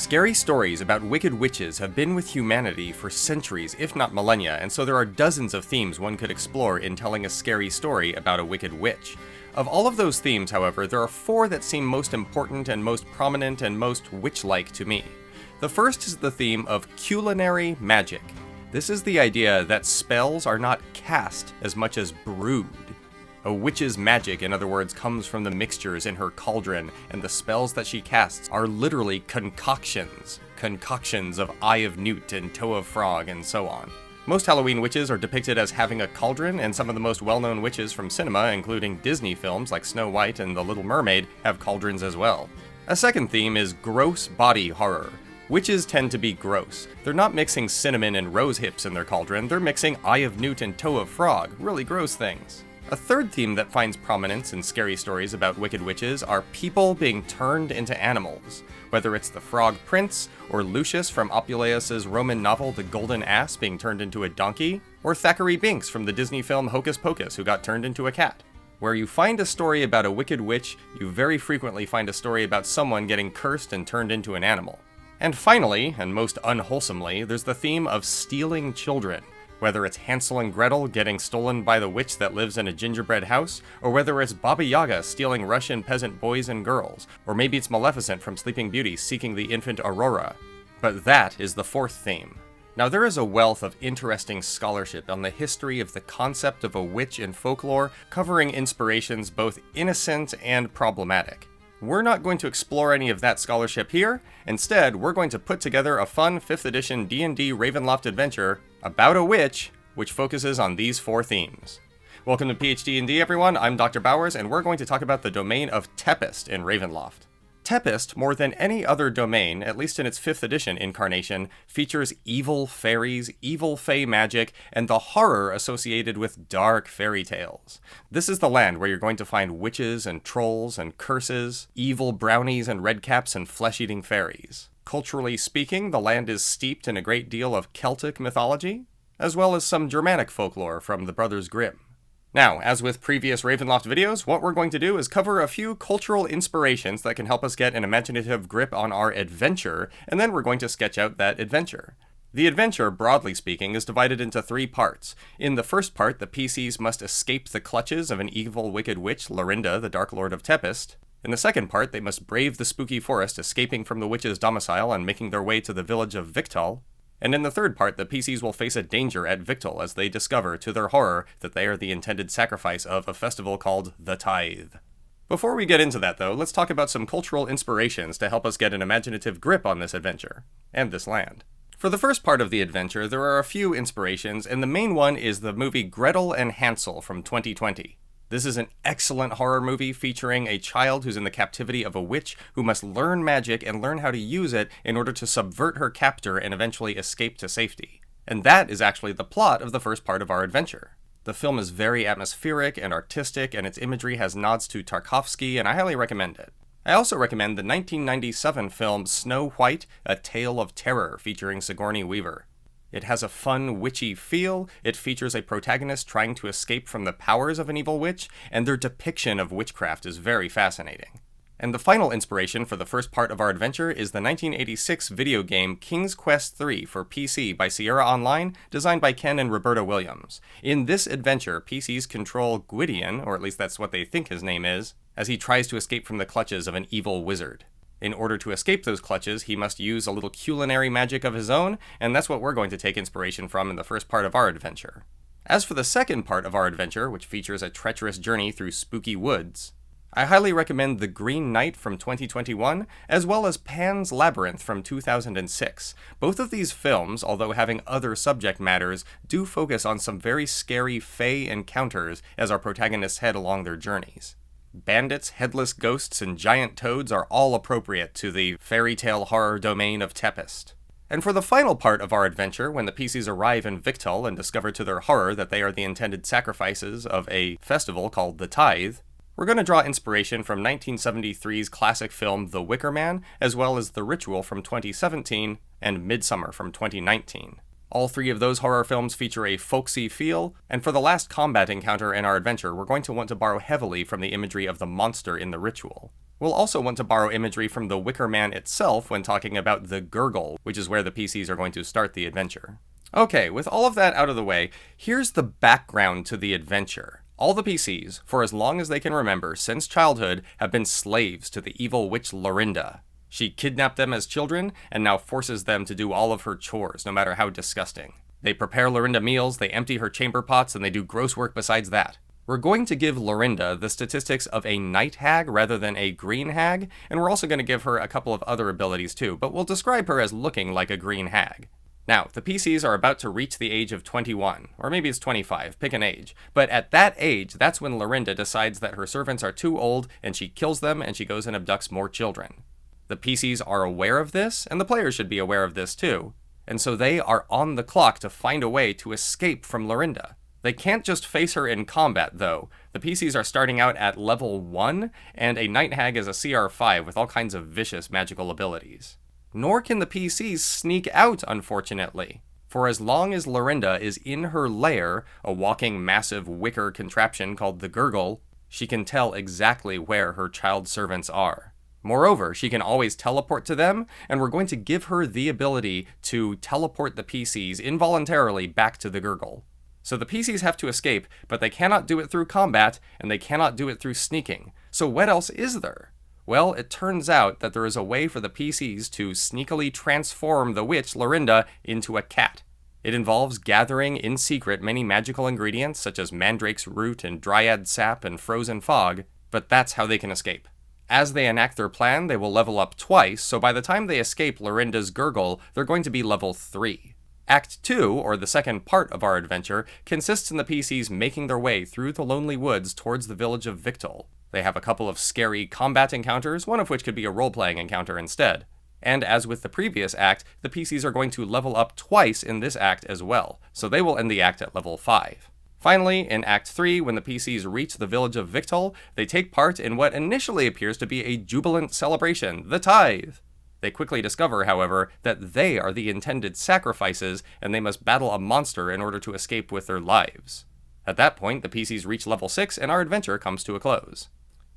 Scary stories about wicked witches have been with humanity for centuries, if not millennia, and so there are dozens of themes one could explore in telling a scary story about a wicked witch. Of all of those themes, however, there are four that seem most important and most prominent and most witch-like to me. The first is the theme of culinary magic. This is the idea that spells are not cast as much as brewed. A witch's magic, in other words, comes from the mixtures in her cauldron, and the spells that she casts are literally concoctions. Concoctions of eye of newt and toe of frog and so on. Most Halloween witches are depicted as having a cauldron, and some of the most well-known witches from cinema, including Disney films like Snow White and The Little Mermaid, have cauldrons as well. A second theme is gross body horror. Witches tend to be gross. They're not mixing cinnamon and rose hips in their cauldron, they're mixing eye of newt and toe of frog, really gross things. A third theme that finds prominence in scary stories about wicked witches are people being turned into animals. Whether it's the Frog Prince, or Lucius from Apuleius' Roman novel The Golden Ass being turned into a donkey, or Thackeray Binks from the Disney film Hocus Pocus who got turned into a cat. Where you find a story about a wicked witch, you very frequently find a story about someone getting cursed and turned into an animal. And finally, and most unwholesomely, there's the theme of stealing children. Whether it's Hansel and Gretel getting stolen by the witch that lives in a gingerbread house, or whether it's Baba Yaga stealing Russian peasant boys and girls, or maybe it's Maleficent from Sleeping Beauty seeking the infant Aurora. But that is the fourth theme. Now there is a wealth of interesting scholarship on the history of the concept of a witch in folklore, covering inspirations both innocent and problematic. We're not going to explore any of that scholarship here. Instead, we're going to put together a fun 5th edition D&D Ravenloft adventure about a witch, which focuses on these four themes. Welcome to PhD&D, everyone. I'm Dr. Bowers, and we're going to talk about the domain of Tepest in Ravenloft. Tepest, more than any other domain, at least in its 5th edition incarnation, features evil fairies, evil fey magic, and the horror associated with dark fairy tales. This is the land where you're going to find witches and trolls and curses, evil brownies and redcaps and flesh-eating fairies. Culturally speaking, the land is steeped in a great deal of Celtic mythology, as well as some Germanic folklore from the Brothers Grimm. Now, as with previous Ravenloft videos, what we're going to do is cover a few cultural inspirations that can help us get an imaginative grip on our adventure, and then we're going to sketch out that adventure. The adventure, broadly speaking, is divided into 3 parts. In the first part, the PCs must escape the clutches of an evil wicked witch, Lorinda, the Dark Lord of Tepest. In the second part, they must brave the spooky forest, escaping from the witch's domicile and making their way to the village of Victal. And in the third part, the PCs will face a danger at Victal as they discover, to their horror, that they are the intended sacrifice of a festival called the Tithe. Before we get into that, though, let's talk about some cultural inspirations to help us get an imaginative grip on this adventure, and this land. For the first part of the adventure, there are a few inspirations, and the main one is the movie Gretel and Hansel from 2020. This is an excellent horror movie featuring a child who's in the captivity of a witch who must learn magic and learn how to use it in order to subvert her captor and eventually escape to safety. And that is actually the plot of the first part of our adventure. The film is very atmospheric and artistic, and its imagery has nods to Tarkovsky, and I highly recommend it. I also recommend the 1997 film Snow White, A Tale of Terror featuring Sigourney Weaver. It has a fun, witchy feel, it features a protagonist trying to escape from the powers of an evil witch, and their depiction of witchcraft is very fascinating. And the final inspiration for the first part of our adventure is the 1986 video game King's Quest III for PC by Sierra Online, designed by Ken and Roberta Williams. In this adventure, PCs control Gwydion, or at least that's what they think his name is, as he tries to escape from the clutches of an evil wizard. In order to escape those clutches, he must use a little culinary magic of his own, and that's what we're going to take inspiration from in the first part of our adventure. As for the second part of our adventure, which features a treacherous journey through spooky woods, I highly recommend The Green Knight from 2021, as well as Pan's Labyrinth from 2006. Both of these films, although having other subject matters, do focus on some very scary fey encounters as our protagonists head along their journeys. Bandits, headless ghosts, and giant toads are all appropriate to the fairy tale horror domain of Tepest. And for the final part of our adventure, when the PCs arrive in Victal and discover to their horror that they are the intended sacrifices of a festival called the Tithe, we're going to draw inspiration from 1973's classic film The Wicker Man, as well as The Ritual from 2017 and Midsummer from 2019. All 3 of those horror films feature a folksy feel, and for the last combat encounter in our adventure, we're going to want to borrow heavily from the imagery of the monster in The Ritual. We'll also want to borrow imagery from the Wicker Man itself when talking about the Gurgle, which is where the PCs are going to start the adventure. Okay, with all of that out of the way, here's the background to the adventure. All the PCs, for as long as they can remember since childhood, have been slaves to the evil witch Lorinda. She kidnapped them as children, and now forces them to do all of her chores, no matter how disgusting. They prepare Lorinda meals, they empty her chamber pots, and they do gross work besides that. We're going to give Lorinda the statistics of a night hag rather than a green hag, and we're also going to give her a couple of other abilities too, but we'll describe her as looking like a green hag. Now, the PCs are about to reach the age of 21, or maybe it's 25, pick an age. But at that age, that's when Lorinda decides that her servants are too old, and she kills them, and she goes and abducts more children. The PCs are aware of this, and the players should be aware of this too, and so they are on the clock to find a way to escape from Lorinda. They can't just face her in combat, though. The PCs are starting out at level 1, and a Night Hag is a CR 5 with all kinds of vicious magical abilities. Nor can the PCs sneak out, unfortunately. For as long as Lorinda is in her lair, a walking massive wicker contraption called the Gurgle, she can tell exactly where her child servants are. Moreover, she can always teleport to them, and we're going to give her the ability to teleport the PCs involuntarily back to the Gurgle. So the PCs have to escape, but they cannot do it through combat, and they cannot do it through sneaking. So what else is there? Well, it turns out that there is a way for the PCs to sneakily transform the witch Lorinda into a cat. It involves gathering in secret many magical ingredients such as mandrake's root and dryad sap and frozen fog, but that's how they can escape. As they enact their plan, they will level up twice, so by the time they escape Lorinda's Gurgle, they're going to be level 3. Act 2, or the second part of our adventure, consists in the PCs making their way through the lonely woods towards the village of Victol. They have a couple of scary combat encounters, one of which could be a role-playing encounter instead. And as with the previous act, the PCs are going to level up twice in this act as well, so they will end the act at level 5. Finally, in Act 3, when the PCs reach the village of Victol, they take part in what initially appears to be a jubilant celebration, the Tithe. They quickly discover, however, that they are the intended sacrifices, and they must battle a monster in order to escape with their lives. At that point, the PCs reach level 6, and our adventure comes to a close.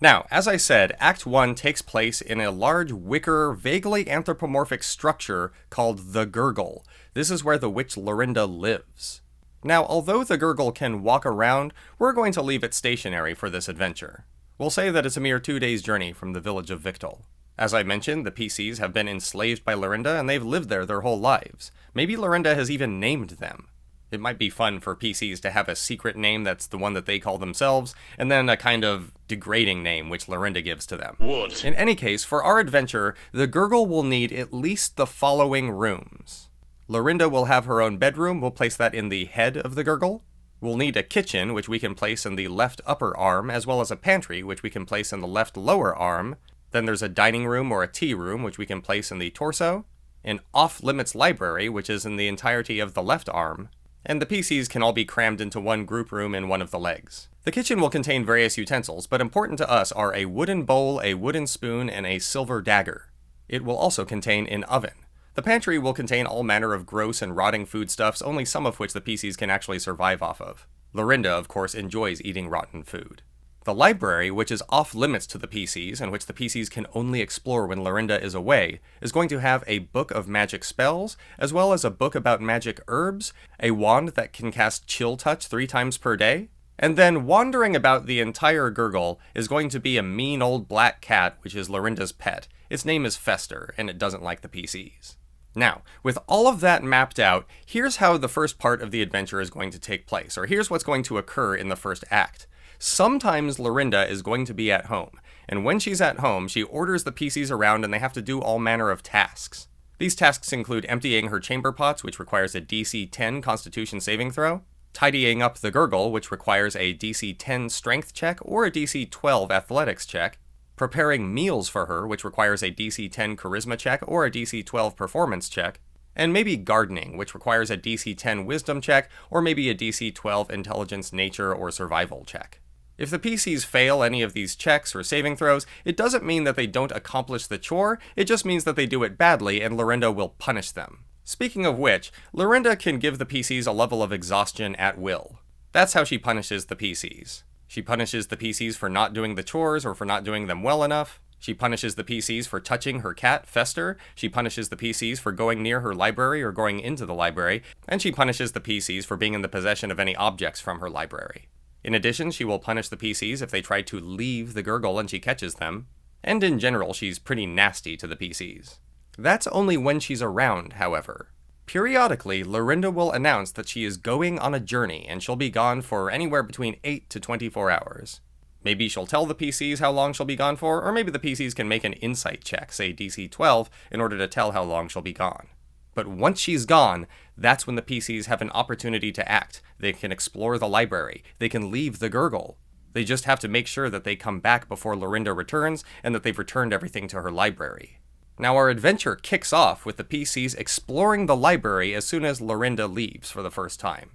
Now, as I said, Act 1 takes place in a large wicker, vaguely anthropomorphic structure called the Gurgle. This is where the witch Lorinda lives. Now, although the Gurgle can walk around, we're going to leave it stationary for this adventure. We'll say that it's a mere 2 days' journey from the village of Victol. As I mentioned, the PCs have been enslaved by Lorinda, and they've lived there their whole lives. Maybe Lorinda has even named them. It might be fun for PCs to have a secret name that's the one that they call themselves, and then a kind of degrading name which Lorinda gives to them. What? In any case, for our adventure, the Gurgle will need at least the following rooms. Lorinda will have her own bedroom. We'll place that in the head of the Gurgle. We'll need a kitchen, which we can place in the left upper arm, as well as a pantry, which we can place in the left lower arm. Then there's a dining room or a tea room, which we can place in the torso. An off-limits library, which is in the entirety of the left arm. And the PCs can all be crammed into one group room in one of the legs. The kitchen will contain various utensils, but important to us are a wooden bowl, a wooden spoon, and a silver dagger. It will also contain an oven. The pantry will contain all manner of gross and rotting foodstuffs, only some of which the PCs can actually survive off of. Lorinda, of course, enjoys eating rotten food. The library, which is off-limits to the PCs, and which the PCs can only explore when Lorinda is away, is going to have a book of magic spells, as well as a book about magic herbs, a wand that can cast Chill Touch 3 times per day, and then wandering about the entire Gurgle is going to be a mean old black cat, which is Lorinda's pet. Its name is Fester, and it doesn't like the PCs. Now, with all of that mapped out, here's how the first part of the adventure is going to take place, or here's what's going to occur in the first act. Sometimes Lorinda is going to be at home, and when she's at home, she orders the PCs around and they have to do all manner of tasks. These tasks include emptying her chamber pots, which requires a DC 10 Constitution saving throw, tidying up the Gurgle, which requires a DC 10 Strength check or a DC 12 Athletics check, preparing meals for her, which requires a DC 10 Charisma check or a DC 12 Performance check, and maybe gardening, which requires a DC 10 Wisdom check or maybe a DC 12 Intelligence, Nature, or Survival check. If the PCs fail any of these checks or saving throws, it doesn't mean that they don't accomplish the chore, it just means that they do it badly and Lorinda will punish them. Speaking of which, Lorinda can give the PCs a level of exhaustion at will. That's how she punishes the PCs. She punishes the PCs for not doing the chores or for not doing them well enough. She punishes the PCs for touching her cat, Fester, she punishes the PCs for going near her library or going into the library, and she punishes the PCs for being in the possession of any objects from her library. In addition, she will punish the PCs if they try to leave the Gurgle and she catches them, and in general, she's pretty nasty to the PCs. That's only when she's around, however. Periodically, Lorinda will announce that she is going on a journey and she'll be gone for anywhere between 8 to 24 hours. Maybe she'll tell the PCs how long she'll be gone for, or maybe the PCs can make an insight check, say DC 12, in order to tell how long she'll be gone. But once she's gone, that's when the PCs have an opportunity to act. They can explore the library, they can leave the Gurgle. They just have to make sure that they come back before Lorinda returns, and that they've returned everything to her library. Now our adventure kicks off with the PCs exploring the library as soon as Lorinda leaves for the first time.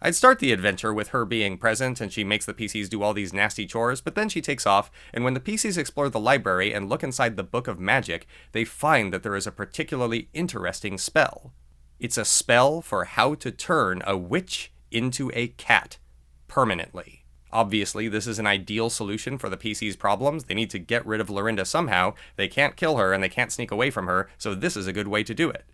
I'd start the adventure with her being present and she makes the PCs do all these nasty chores, but then she takes off, and when the PCs explore the library and look inside the Book of Magic, they find that there is a particularly interesting spell. It's a spell for how to turn a witch into a cat, permanently. Obviously, this is an ideal solution for the PC's problems. They need to get rid of Lorinda somehow, they can't kill her and they can't sneak away from her, so this is a good way to do it.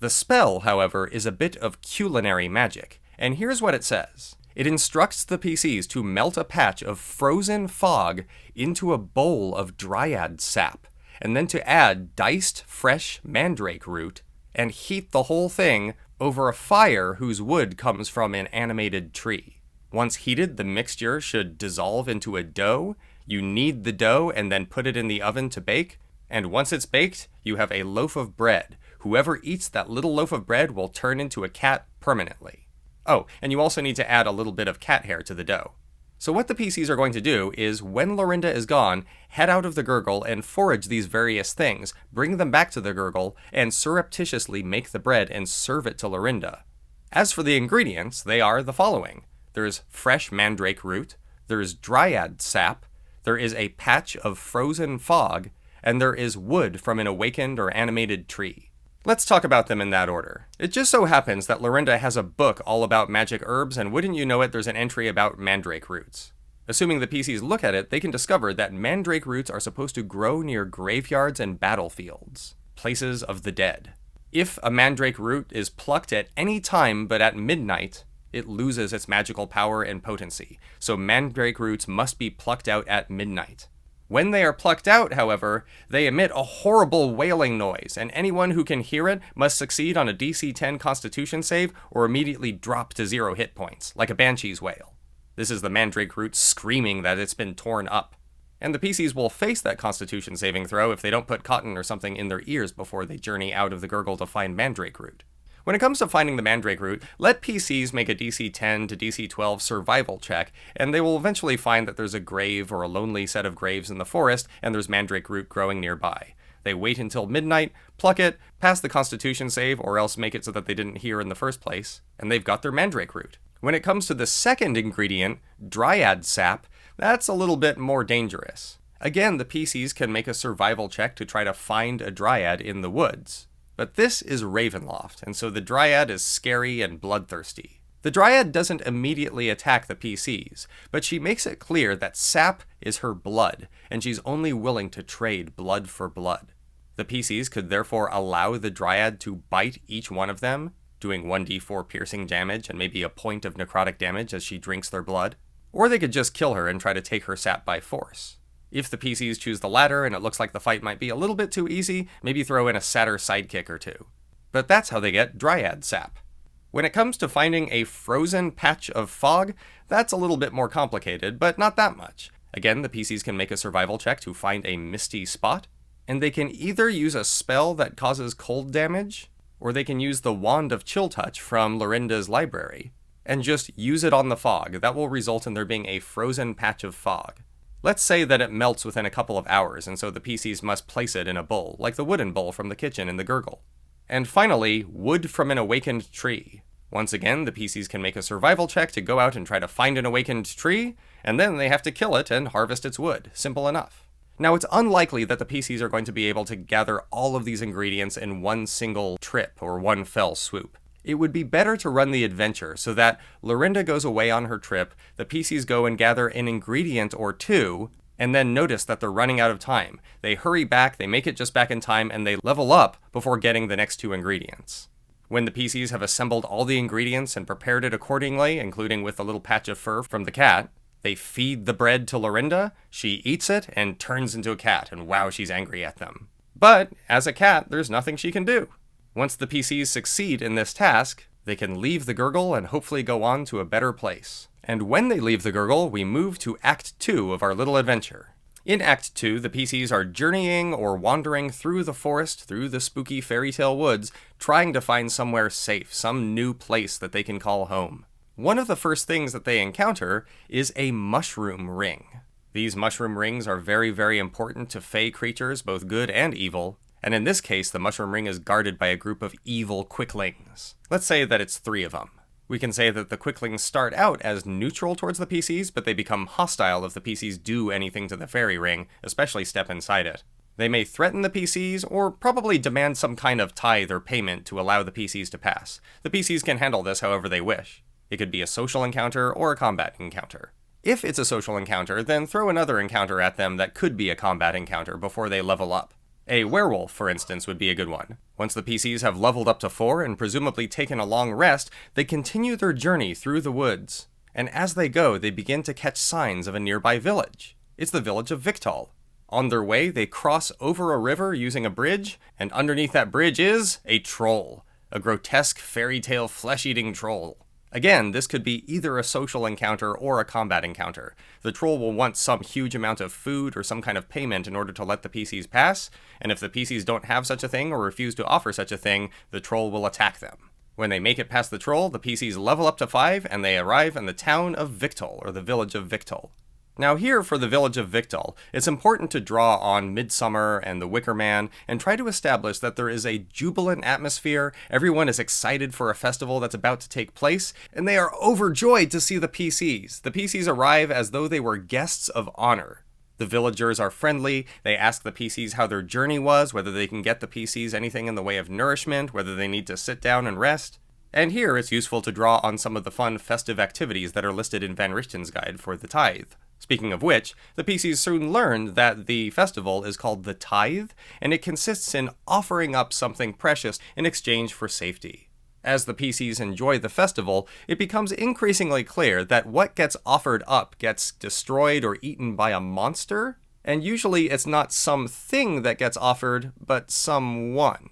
The spell, however, is a bit of culinary magic. And here's what it says. It instructs the PCs to melt a patch of frozen fog into a bowl of dryad sap, and then to add diced fresh mandrake root, and heat the whole thing over a fire whose wood comes from an animated tree. Once heated, the mixture should dissolve into a dough. You knead the dough and then put it in the oven to bake, and once it's baked, you have a loaf of bread. Whoever eats that little loaf of bread will turn into a cat permanently. Oh, and you also need to add a little bit of cat hair to the dough. So what the PCs are going to do is, when Lorinda is gone, head out of the Gurgle and forage these various things, bring them back to the Gurgle, and surreptitiously make the bread and serve it to Lorinda. As for the ingredients, they are the following. There's fresh mandrake root, there's dryad sap, there is a patch of frozen fog, and there is wood from an awakened or animated tree. Let's talk about them in that order. It just so happens that Lorinda has a book all about magic herbs, and wouldn't you know it, there's an entry about mandrake roots. Assuming the PCs look at it, they can discover that mandrake roots are supposed to grow near graveyards and battlefields, places of the dead. If a mandrake root is plucked at any time but at midnight, it loses its magical power and potency, so mandrake roots must be plucked out at midnight. When they are plucked out, however, they emit a horrible wailing noise, and anyone who can hear it must succeed on a DC 10 Constitution save or immediately drop to 0 hit points, like a banshee's wail. This is the mandrake root screaming that it's been torn up. And the PCs will face that Constitution saving throw if they don't put cotton or something in their ears before they journey out of the Gurgle to find mandrake root. When it comes to finding the mandrake root, let PCs make a DC 10 to DC 12 survival check, and they will eventually find that there's a grave or a lonely set of graves in the forest, and there's mandrake root growing nearby. They wait until midnight, pluck it, pass the Constitution save, or else make it so that they didn't hear in the first place, and they've got their mandrake root. When it comes to the second ingredient, dryad sap, that's a little bit more dangerous. Again, the PCs can make a survival check to try to find a dryad in the woods. But this is Ravenloft, and so the dryad is scary and bloodthirsty. The dryad doesn't immediately attack the PCs, but she makes it clear that sap is her blood, and she's only willing to trade blood for blood. The PCs could therefore allow the dryad to bite each one of them, doing 1d4 piercing damage and maybe a point of necrotic damage as she drinks their blood. Or they could just kill her and try to take her sap by force. If the PCs choose the latter and it looks like the fight might be a little bit too easy, maybe throw in a satyr sidekick or two. But that's how they get dryad sap. When it comes to finding a frozen patch of fog, that's a little bit more complicated, but not that much. Again, the PCs can make a survival check to find a misty spot, and they can either use a spell that causes cold damage, or they can use the Wand of Chill Touch from Lorinda's library, and just use it on the fog. That will result in there being a frozen patch of fog. Let's say that it melts within a couple of hours, and so the PCs must place it in a bowl, like the wooden bowl from the kitchen in the Gurgle. And finally, wood from an awakened tree. Once again, the PCs can make a survival check to go out and try to find an awakened tree, and then they have to kill it and harvest its wood. Simple enough. Now, it's unlikely that the PCs are going to be able to gather all of these ingredients in one single trip or one fell swoop. It would be better to run the adventure so that Lorinda goes away on her trip, the PCs go and gather an ingredient or two, and then notice that they're running out of time. They hurry back, they make it just back in time, and they level up before getting the next 2 ingredients. When the PCs have assembled all the ingredients and prepared it accordingly, including with a little patch of fur from the cat, they feed the bread to Lorinda, she eats it, and turns into a cat, and wow, she's angry at them. But, as a cat, there's nothing she can do. Once the PCs succeed in this task, they can leave the Gurgle and hopefully go on to a better place. And when they leave the Gurgle, we move to Act 2 of our little adventure. In Act 2, the PCs are journeying or wandering through the forest, through the spooky fairy tale woods, trying to find somewhere safe, some new place that they can call home. One of the first things that they encounter is a mushroom ring. These mushroom rings are very, very important to fey creatures, both good and evil, and in this case, the mushroom ring is guarded by a group of evil quicklings. Let's say that it's 3 of them. We can say that the quicklings start out as neutral towards the PCs, but they become hostile if the PCs do anything to the fairy ring, especially step inside it. They may threaten the PCs, or probably demand some kind of tithe or payment to allow the PCs to pass. The PCs can handle this however they wish. It could be a social encounter or a combat encounter. If it's a social encounter, then throw another encounter at them that could be a combat encounter before they level up. A werewolf, for instance, would be a good one. Once the PCs have leveled up to 4 and presumably taken a long rest, they continue their journey through the woods. And as they go, they begin to catch signs of a nearby village. It's the village of Victol. On their way, they cross over a river using a bridge, and underneath that bridge is a troll. A grotesque fairy tale flesh-eating troll. Again, this could be either a social encounter or a combat encounter. The troll will want some huge amount of food or some kind of payment in order to let the PCs pass, and if the PCs don't have such a thing or refuse to offer such a thing, the troll will attack them. When they make it past the troll, the PCs level up to 5 and they arrive in the town of Victol, or the village of Victol. Now here, for the village of Victol, it's important to draw on Midsummer and the Wicker Man and try to establish that there is a jubilant atmosphere, everyone is excited for a festival that's about to take place, and they are overjoyed to see the PCs. The PCs arrive as though they were guests of honor. The villagers are friendly, they ask the PCs how their journey was, whether they can get the PCs anything in the way of nourishment, whether they need to sit down and rest. And here it's useful to draw on some of the fun festive activities that are listed in Van Richten's guide for the tithe. Speaking of which, the PCs soon learned that the festival is called the tithe, and it consists in offering up something precious in exchange for safety. As the PCs enjoy the festival, it becomes increasingly clear that what gets offered up gets destroyed or eaten by a monster, and usually it's not something that gets offered, but someone.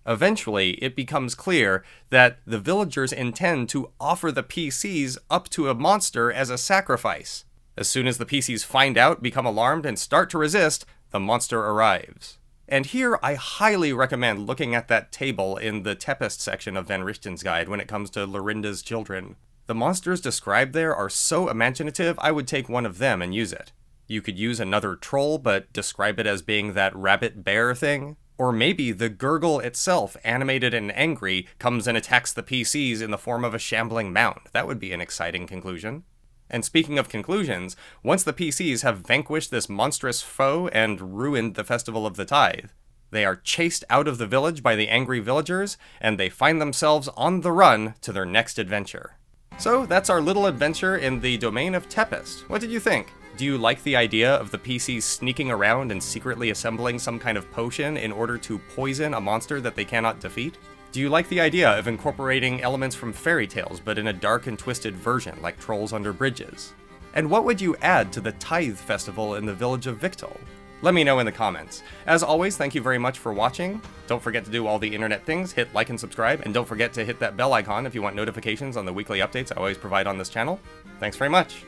Eventually, it becomes clear that the villagers intend to offer the PCs up to a monster as a sacrifice. As soon as the PCs find out, become alarmed, and start to resist, the monster arrives. And here I highly recommend looking at that table in the Tepest section of Van Richten's guide when it comes to Lorinda's children. The monsters described there are so imaginative, I would take one of them and use it. You could use another troll, but describe it as being that rabbit bear thing. Or maybe the Gurgle itself, animated and angry, comes and attacks the PCs in the form of a shambling mound. That would be an exciting conclusion. And speaking of conclusions, once the PCs have vanquished this monstrous foe and ruined the festival of the tithe, they are chased out of the village by the angry villagers, and they find themselves on the run to their next adventure. So that's our little adventure in the domain of Tepest. What did you think? Do you like the idea of the PCs sneaking around and secretly assembling some kind of potion in order to poison a monster that they cannot defeat? Do you like the idea of incorporating elements from fairy tales, but in a dark and twisted version, like trolls under bridges? And what would you add to the Tithe Festival in the village of Victol? Let me know in the comments. As always, thank you very much for watching. Don't forget to do all the internet things, hit like and subscribe, and don't forget to hit that bell icon if you want notifications on the weekly updates I always provide on this channel. Thanks very much!